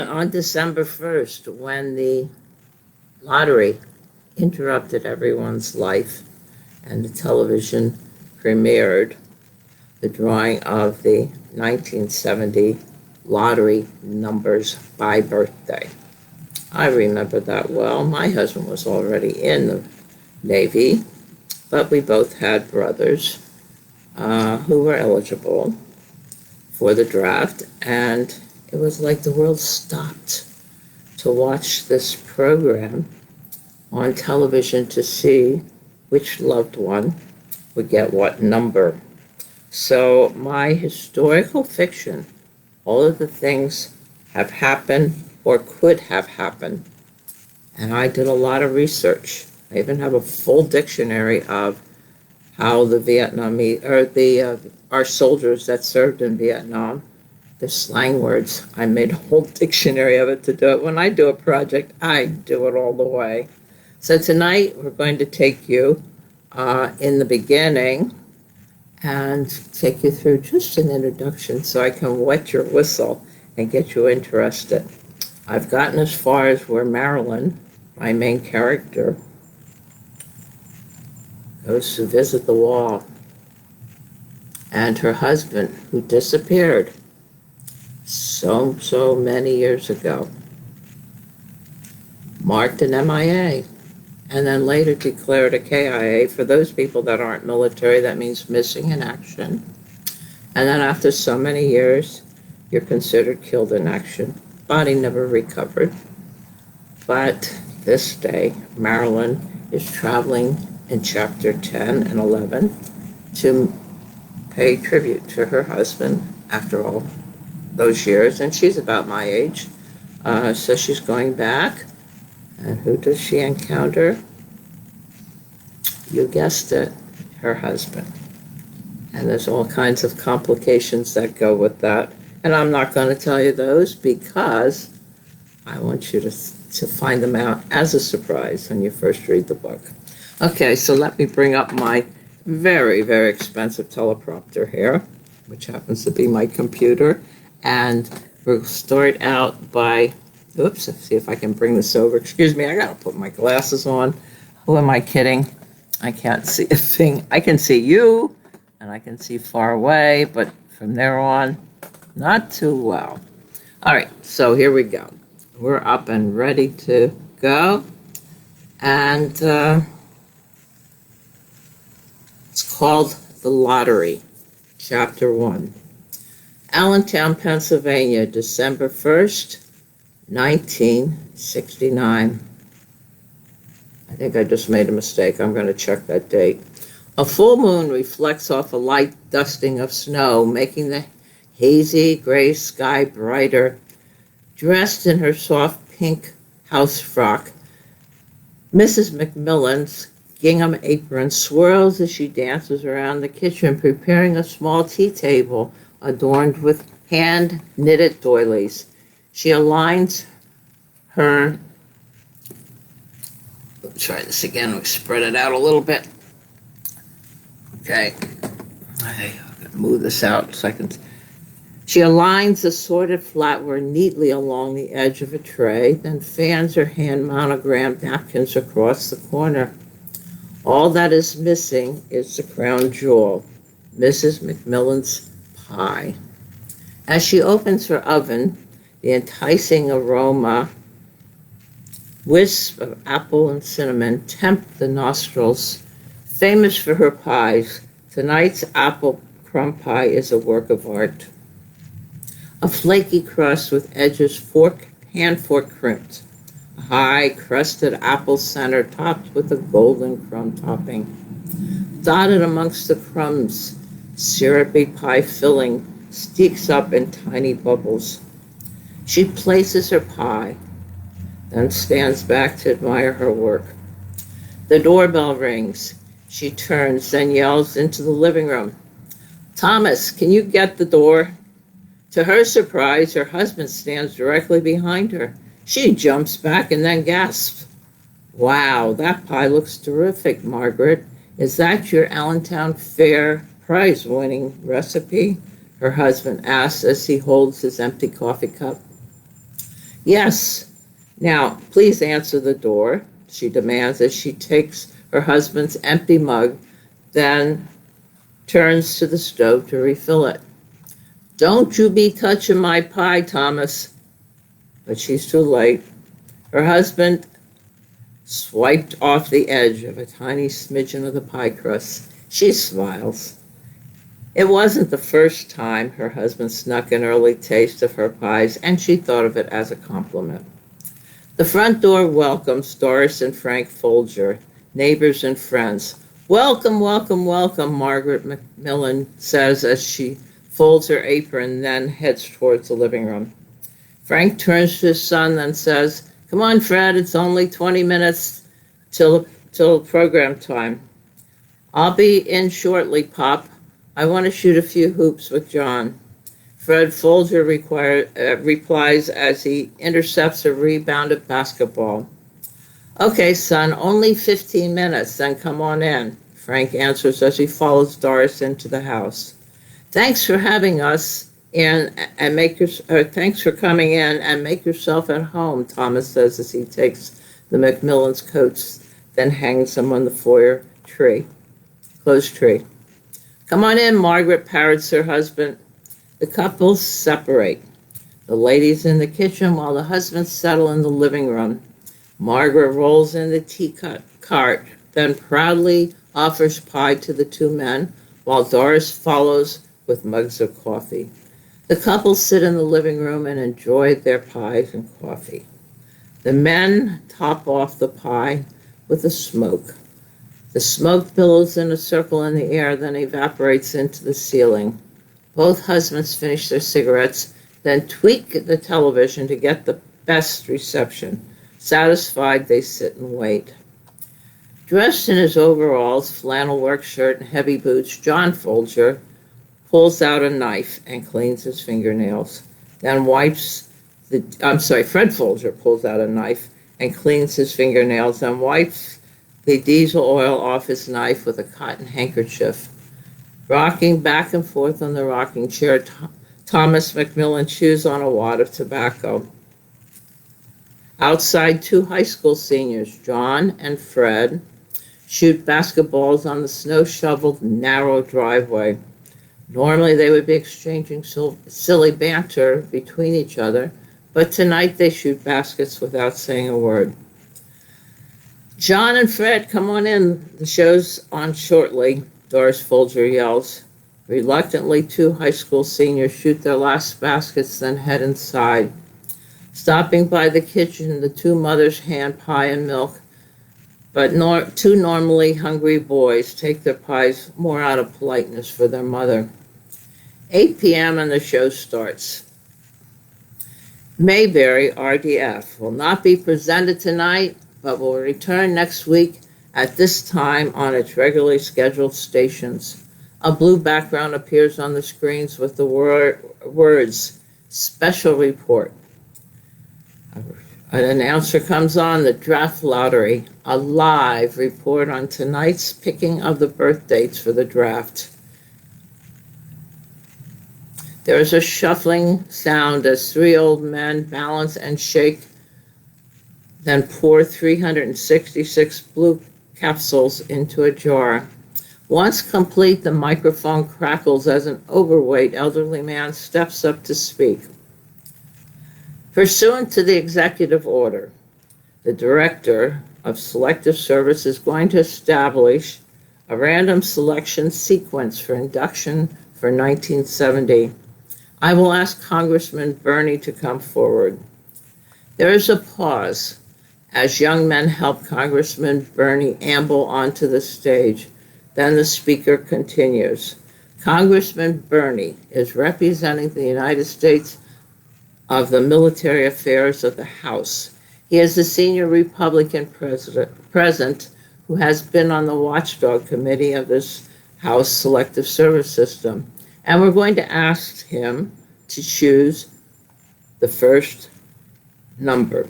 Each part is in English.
On December 1st, when the lottery interrupted everyone's life and the television premiered the drawing of the 1970 lottery numbers by birthday. I remember that well. My husband was already in the Navy, but we both had brothers who were eligible for the draft, and it was like the world stopped to watch this program on television to see which loved one would get what number. So my historical fiction, all of the things have happened or could have happened. And I did a lot of research. I even have a full dictionary of how the Vietnamese, or our soldiers that served in Vietnam, the slang words. I made a whole dictionary of it to do it. When I do a project, I do it all the way. So tonight we're going to take you in the beginning and take you through just an introduction so I can wet your whistle and get you interested. I've gotten as far as where Marilyn, my main character, goes to visit the wall, and her husband, who disappeared so many years ago, marked an MIA, and then later declared a KIA. For those people that aren't military, that means missing in action. And then after so many years, you're considered killed in action. Body never recovered. But this day, Marilyn is traveling in chapter 10 and 11 to pay tribute to her husband after all those years, and she's about my age. So she's going back, and who does she encounter? You guessed it, her husband. And there's all kinds of complications that go with that. And I'm not going to tell you those because I want you to find them out as a surprise when you first read the book. Okay, so let me bring up my very, very expensive teleprompter here, which happens to be my computer. And we'll start out by, oops, let's see if I can bring this over. Excuse me, I got to put my glasses on. Who am I kidding? I can't see a thing. I can see you, and I can see far away, but from there on, not too well. All right, so here we go. We're up and ready to go. And it's called The Lottery, Chapter 1. Allentown, Pennsylvania, December 1st, 1969. I think I just made a mistake. I'm going to check that date. A full moon reflects off a light dusting of snow, making the hazy gray sky brighter. Dressed in her soft pink house frock, Mrs. McMillan's gingham apron swirls as she dances around the kitchen, preparing a small tea table adorned with hand-knitted doilies. She aligns her... Let's try this again. We'll spread it out a little bit. Okay. I'm going to move this out so I can... She aligns assorted flatware neatly along the edge of a tray, then fans her hand monogrammed napkins across the corner. All that is missing is the crown jewel, Mrs. McMillan's pie. As she opens her oven, the enticing aroma, wisps of apple and cinnamon tempt the nostrils. Famous for her pies, tonight's apple crumb pie is a work of art. A flaky crust with edges hand-fork crimped. A high, crusted apple center topped with a golden crumb topping. Dotted amongst the crumbs, syrupy pie filling steaks up in tiny bubbles. She places her pie, then stands back to admire her work. The doorbell rings. She turns, then yells into the living room, "Thomas, can you get the door?" To her surprise, her husband stands directly behind her. She jumps back and then gasps, "Wow, that pie looks terrific, Margaret. Is that your Allentown Fair prize-winning recipe?" her husband asks as he holds his empty coffee cup. Yes. Now, please answer the door, she demands as she takes her husband's empty mug, then turns to the stove to refill it. Don't you be touching my pie, Thomas. But she's too late. Her husband swiped off the edge of a tiny smidgen of the pie crust. She smiles. It wasn't the first time her husband snuck an early taste of her pies, and she thought of it as a compliment. The front door welcomes Doris and Frank Folger, neighbors and friends. Welcome, welcome, welcome, Margaret Macmillan says as she folds her apron, then heads towards the living room. Frank turns to his son, then says, "Come on, Fred, it's only 20 minutes till program time." "I'll be in shortly, Pop. I want to shoot a few hoops with John." Fred Folger replies as he intercepts a rebounded basketball. "Okay, son, only 15 minutes, then come on in," Frank answers as he follows Doris into the house. "Thanks for having us in and thanks for coming in and make yourself at home," Thomas says as he takes the Macmillans' coats, then hangs them on the foyer closed tree. "Come on in," Margaret parrots her husband. The couples separate. The ladies in the kitchen while the husbands settle in the living room. Margaret rolls in the tea cart, then proudly offers pie to the two men, while Doris follows with mugs of coffee. The couple sit in the living room and enjoy their pies and coffee. The men top off the pie with a smoke. The smoke billows in a circle in the air, then evaporates into the ceiling. Both husbands finish their cigarettes, then tweak the television to get the best reception. Satisfied, they sit and wait. Dressed in his overalls, flannel work shirt, and heavy boots, John Folger pulls out a knife and cleans his fingernails. Fred Folger pulls out a knife and cleans his fingernails and wipes the diesel oil off his knife with a cotton handkerchief. Rocking back and forth on the rocking chair, Thomas Macmillan chews on a wad of tobacco. Outside, two high school seniors, John and Fred, shoot basketballs on the snow-shoveled, narrow driveway. Normally, they would be exchanging silly banter between each other, but tonight they shoot baskets without saying a word. "John and Fred, come on in. The show's on shortly," Doris Folger yells. Reluctantly, two high school seniors shoot their last baskets, then head inside. Stopping by the kitchen, the two mothers hand pie and milk, but two normally hungry boys take their pies more out of politeness for their mother. 8 p.m. and the show starts. Mayberry RDF will not be presented tonight, but will return next week at this time on its regularly scheduled stations. A blue background appears on the screens with the words, "Special Report." An announcer comes on, "The draft lottery, a live report on tonight's picking of the birth dates for the draft." There is a shuffling sound as three old men balance and shake, then pour 366 blue capsules into a jar. Once complete, the microphone crackles as an overweight elderly man steps up to speak. Pursuant to the executive order, the Director of Selective Service is going to establish a random selection sequence for induction for 1970. I will ask Congressman Bernie to come forward. There is a pause as young men help Congressman Bernie amble onto the stage. Then the speaker continues. Congressman Bernie is representing the United States of the Military Affairs of the House. He is the senior Republican present who has been on the watchdog committee of this House Selective Service System. And we're going to ask him to choose the first number.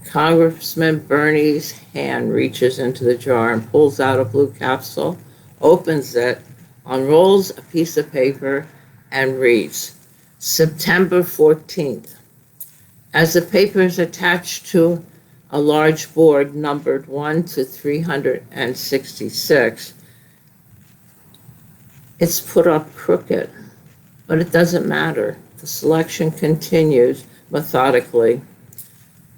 Congressman Bernie's hand reaches into the jar and pulls out a blue capsule, opens it, unrolls a piece of paper, and reads, September 14th. As the paper is attached to a large board numbered 1 to 366, it's put up crooked, but it doesn't matter. The selection continues methodically.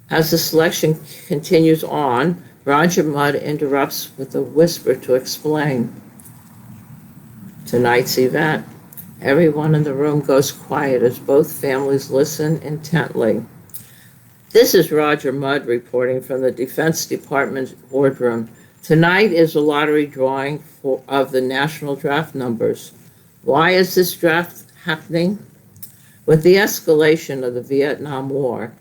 As the selection continues on, Roger Mudd interrupts with a whisper to explain tonight's event. Everyone in the room goes quiet as both families listen intently. This is Roger Mudd reporting from the Defense Department boardroom. Tonight is a lottery drawing of the national draft numbers. Why is this draft happening? With the escalation of the Vietnam War,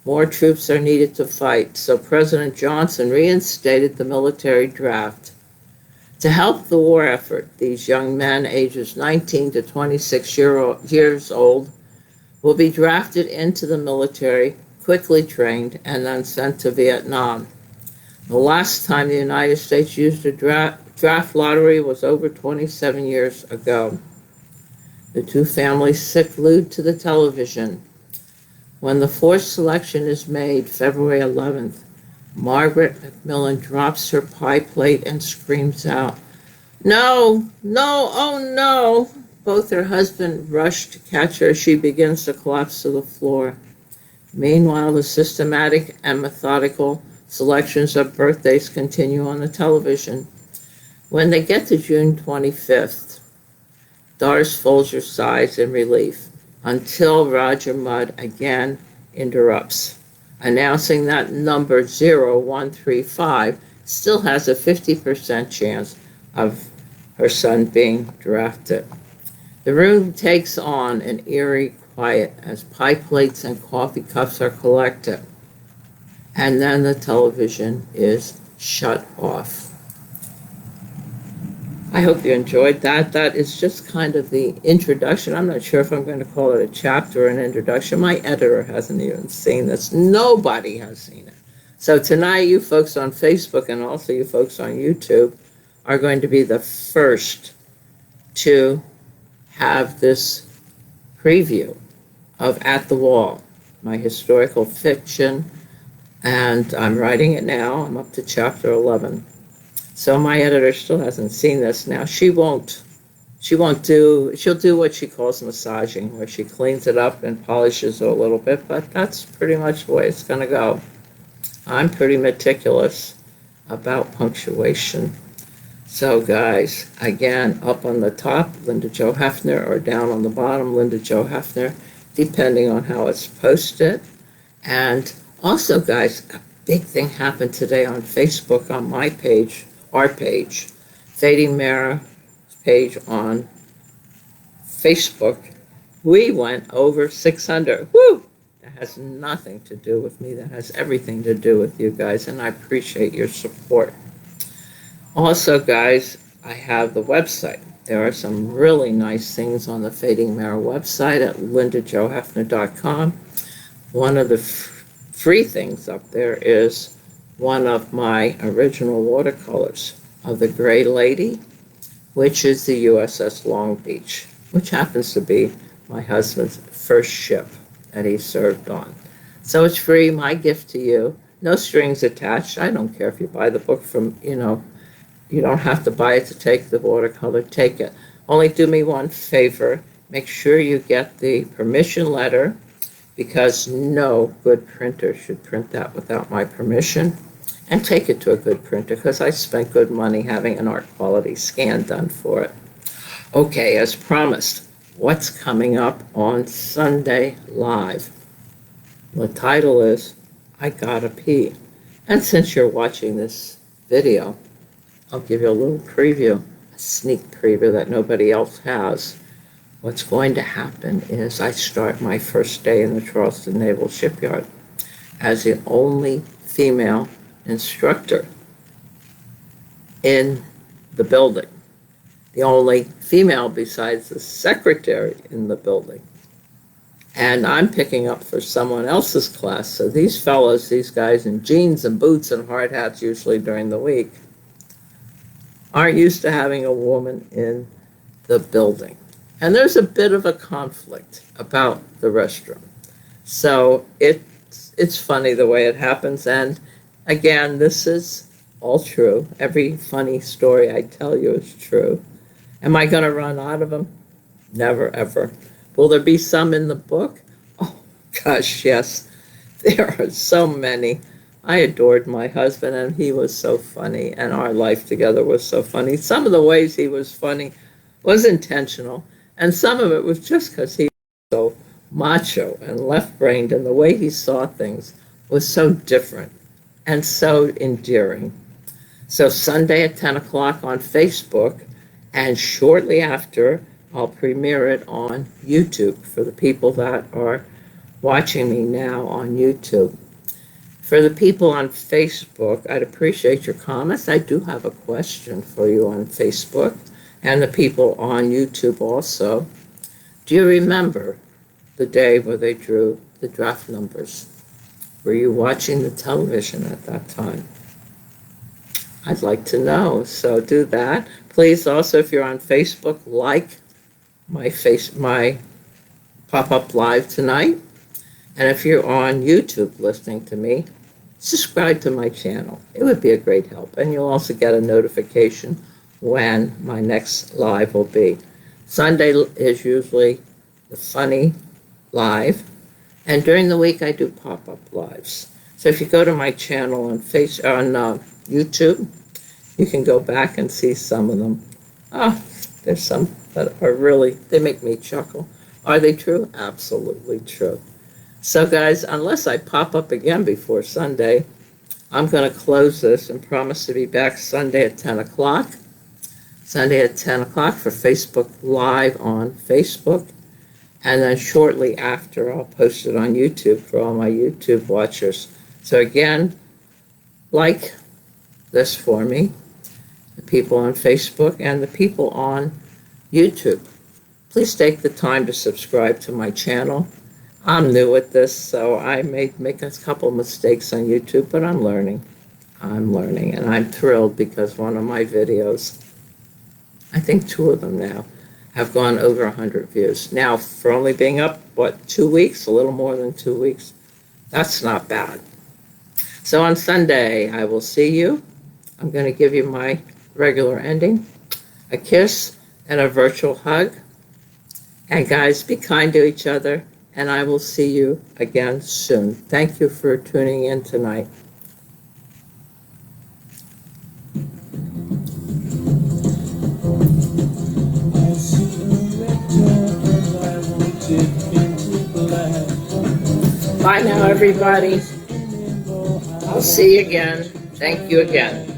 more troops are needed to fight, so President Johnson reinstated the military draft. To help the war effort, these young men, ages 19 to 26 years old, will be drafted into the military, quickly trained, and then sent to Vietnam. The last time the United States used a draft lottery was over 27 years ago. The two families sit glued to the television. When the forced selection is made, February 11th, Margaret McMillan drops her pie plate and screams out, "No, no, oh no!" Both her husband rush to catch her as she begins to collapse to the floor. Meanwhile, the systematic and methodical selections of birthdays continue on the television. When they get to June 25th, Doris Folger sighs in relief until Roger Mudd again interrupts, announcing that number 0135 still has a 50% chance of her son being drafted. The room takes on an eerie quiet as pie plates and coffee cups are collected, and then the television is shut off. I hope you enjoyed that. That is just kind of the introduction. I'm not sure if I'm going to call it a chapter or an introduction. My editor hasn't even seen this. Nobody has seen it. So tonight, you folks on Facebook and also you folks on YouTube are going to be the first to have this preview of At the Wall, my historical fiction, and I'm writing it now. I'm up to chapter 11. So my editor still hasn't seen this now. She'll do what she calls massaging, where she cleans it up and polishes it a little bit, but that's pretty much the way it's going to go. I'm pretty meticulous about punctuation. So guys, again, up on the top, Linda Jo Heffner, or down on the bottom, Linda Jo Heffner, depending on how it's posted. And also, guys, a big thing happened today on Facebook on my page, our page, Fading Mara's page on Facebook. We went over 600. Woo! That has nothing to do with me. That has everything to do with you guys, and I appreciate your support. Also, guys, I have the website. There are some really nice things on the Fading Mara website at lindajoheffner.com. One of the free things up there is one of my original watercolors of the Gray Lady, which is the USS Long Beach, which happens to be my husband's first ship that he served on. So it's free, my gift to you. No strings attached. I don't care if you buy the book from, you don't have to buy it to take the watercolor, take it. Only do me one favor, make sure you get the permission letter, because no good printer should print that without my permission, and take it to a good printer, because I spent good money having an art quality scan done for it. Okay, as promised, what's coming up on Sunday Live? The title is, I Gotta Pee. And since you're watching this video, I'll give you a little preview, a sneak preview that nobody else has. What's going to happen is I start my first day in the Charleston Naval Shipyard as the only female instructor in the building. The only female besides the secretary in the building. And I'm picking up for someone else's class. So these fellows, these guys in jeans and boots and hard hats usually during the week, aren't used to having a woman in the building. And there's a bit of a conflict about the restroom. So it it's funny the way it happens. And again, this is all true. Every funny story I tell you is true. Am I going to run out of them? Never, ever. Will there be some in the book? Oh, gosh, yes. There are so many. I adored my husband, and he was so funny, and our life together was so funny. Some of the ways he was funny was intentional, and some of it was just because he was so macho and left-brained, and the way he saw things was so different and so endearing. So Sunday at 10 o'clock on Facebook, and shortly after, I'll premiere it on YouTube for the people that are watching me now on YouTube. For the people on Facebook, I'd appreciate your comments. I do have a question for you on Facebook, and the people on YouTube also. Do you remember the day where they drew the draft numbers? Were you watching the television at that time? I'd like to know, so do that. Please also, if you're on Facebook, like my pop-up live tonight. And if you're on YouTube listening to me, subscribe to my channel. It would be a great help. And you'll also get a notification when my next live will be. Sunday is usually the funny live. And during the week, I do pop-up lives. So if you go to my channel on YouTube, you can go back and see some of them. Oh, there's some that are really, they make me chuckle. Are they true? Absolutely true. So guys, unless I pop up again before Sunday, I'm going to close this and promise to be back Sunday at 10 o'clock. Sunday at 10 o'clock for Facebook Live on Facebook. And then shortly after, I'll post it on YouTube for all my YouTube watchers. So again, like this for me, the people on Facebook and the people on YouTube. Please take the time to subscribe to my channel. I'm new at this, so I may make a couple mistakes on YouTube, but I'm learning. And I'm thrilled because one of my videos, I think 2 of them now, have gone over 100 views. Now, for only being up, 2 weeks, a little more than 2 weeks, that's not bad. So on Sunday, I will see you. I'm going to give you my regular ending, a kiss and a virtual hug. And guys, be kind to each other, and I will see you again soon. Thank you for tuning in tonight. Bye now, everybody. I'll see you again. Thank you again.